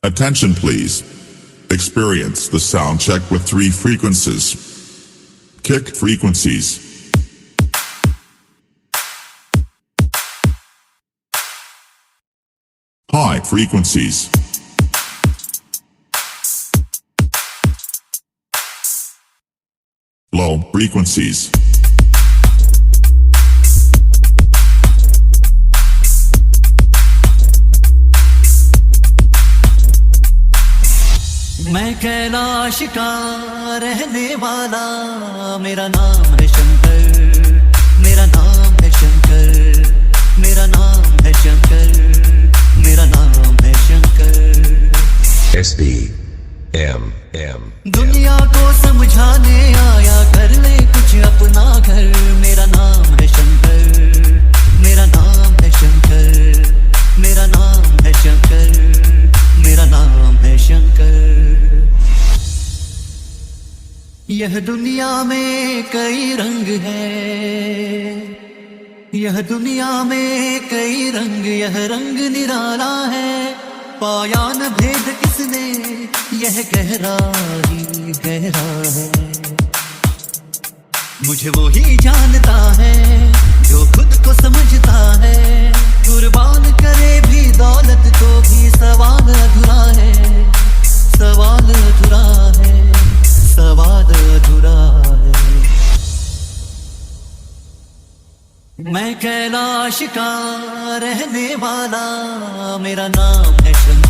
Attention please. Experience the sound check with 3 frequencies. Kick frequencies. High frequencies. Low frequencies. मैं कैलाश का रहने वाला, मेरा नाम है शंकर, मेरा नाम है शंकर, मेरा नाम है शंकर, मेरा नाम है शंकर। SBM दुनिया को समझाने आया, कर ले कुछ अपना घर। मेरा नाम है शंकर, मेरा नाम है शंकर, मेरा नाम है शंकर, मेरा नाम है शंकर। यह दुनिया में कई रंग है, यह दुनिया में कई रंग, यह रंग निराला है। पाया न भेद किसने, यह गहरा ही गहरा है। मुझे वो ही जानता है जो खुद को समझता है। कुर्बान करे भी दौलत तो भी सवाल अधूरा है, सवाल अधूरा है, सवाल अधूरा है। मैं कैलाश का रहने वाला, मेरा नाम है शंकर।